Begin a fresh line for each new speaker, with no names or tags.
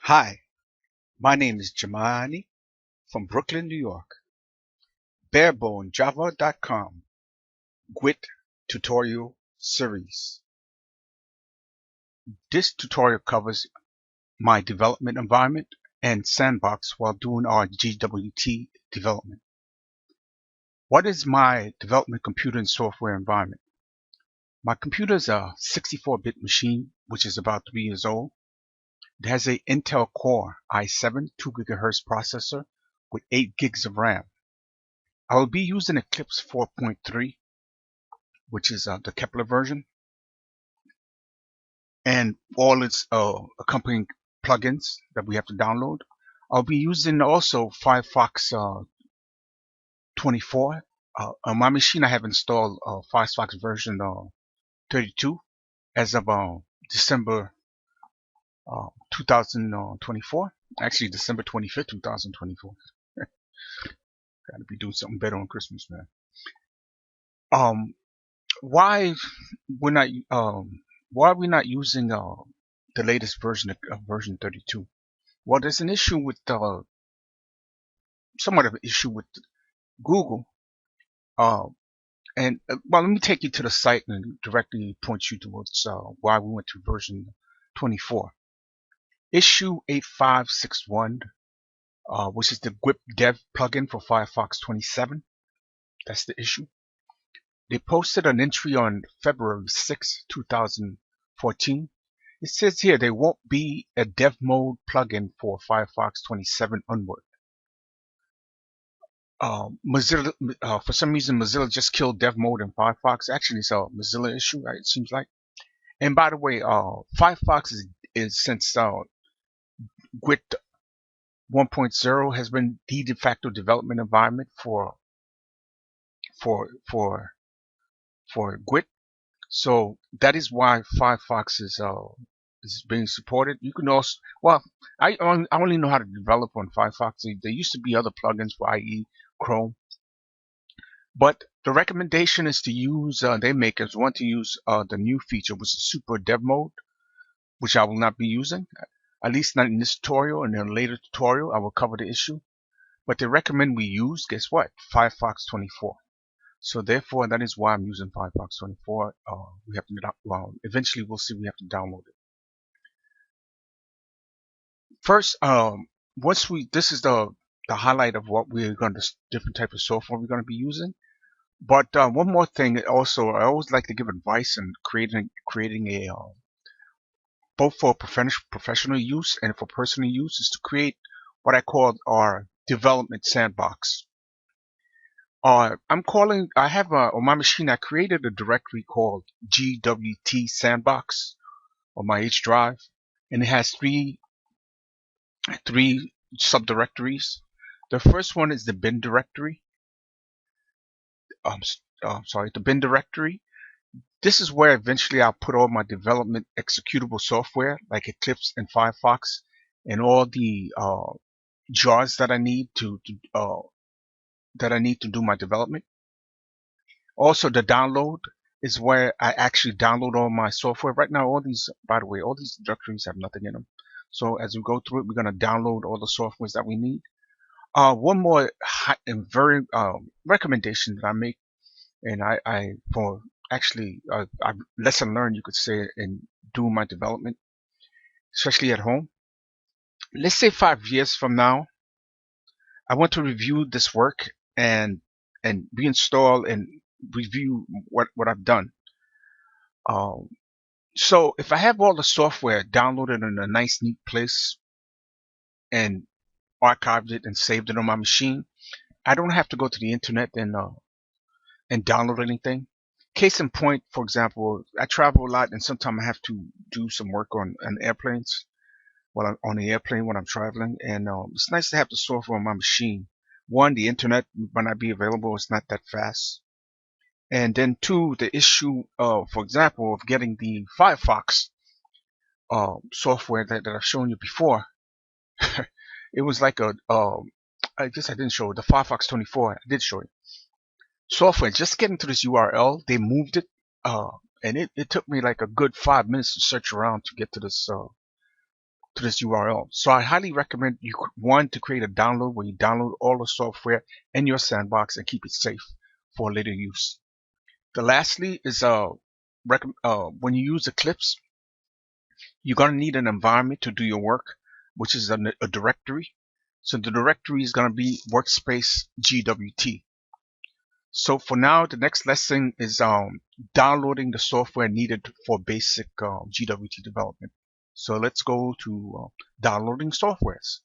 Hi, my name is Jamani from Brooklyn, New York. Barebone.java.com GWT tutorial series. This tutorial covers my development environment and Sandbox while doing our GWT development. What is my development computer and software environment? My computer is a 64-bit machine, which is about 3 years old. It has an Intel Core i7 2 GHz processor with 8 gigs of RAM. I will be using Eclipse 4.3, which is the Kepler version, and all its accompanying plugins that we have to download. I'll be using also Firefox 24. On my machine, I have installed Firefox version 32 as of December 2024. Actually, December 25th, 2024. Got to be doing something better on Christmas, man. Why we're not why are we not using the latest version of version 32? Well, there's an issue with somewhat of an issue with Google. Well, let me take you to the site and directly point you towards why we went to version 24. Issue 8561, which is the GWT dev plugin for Firefox 27. That's the issue. They posted an entry on February 6, 2014. It says here there won't be a dev mode plugin for Firefox 27 onward. Mozilla, for some reason, Mozilla just killed dev mode in Firefox. Actually, it's a Mozilla issue, right? It seems like. And by the way, Firefox is since GWT 1.0 has been the de facto development environment for GWT. So that is why Firefox is being supported. You can also, well, I only know how to develop on Firefox. There used to be other plugins for IE, Chrome, but the recommendation is to use, they make us want to use the new feature, which is Super Dev Mode, which I will not be using, at least not in this tutorial. In a later tutorial, I will cover the issue. But they recommend we use, guess what? Firefox 24. So therefore, that is why I'm using Firefox 24. We have to, well, eventually we'll see we have to download it. First, this is the highlight of what we're going to, different type of software we're going to be using. But one more thing, also, I always like to give advice in creating a both for professional use and for personal use, is to create what I call our development sandbox. I have on my machine, I created a directory called GWT Sandbox on my H drive, and it has three subdirectories. The first one is the bin directory. The bin directory. This is where eventually I'll put all my development executable software like Eclipse and Firefox and all the jars that I need to do my development. Also, the download is where I actually download all my software. Right now, by the way, all these directories have nothing in them. So as we go through it, we're going to download all the softwares that we need. One more very recommendation that I make, and I lesson learned, you could say, in doing my development, especially at home. Let's say 5 years from now, I want to review this work and reinstall and review what I've done. So if I have all the software downloaded in a nice, neat place and archived it and saved it on my machine, I don't have to go to the internet and download anything. Case in point, for example, I travel a lot, and sometimes I have to do some work on airplanes while I'm on the airplane when I'm traveling, and it's nice to have the software on my machine. One, the internet might not be available; it's not that fast. And then two, the issue, for example, of getting the Firefox software that I've shown you before. It was like I guess I didn't show it. The Firefox 24, I did show it. Software, just getting to this URL, they moved it, and it took me like a good 5 minutes to search around to get to this to this URL. So I highly recommend you, one, to create a download where you download all the software in your sandbox and keep it safe for later use. The lastly is when you use Eclipse, you're going to need an environment to do your work, which is a directory. So the directory is going to be workspace GWT. So for now, the next lesson is downloading the software needed for basic GWT development. So let's go to downloading softwares.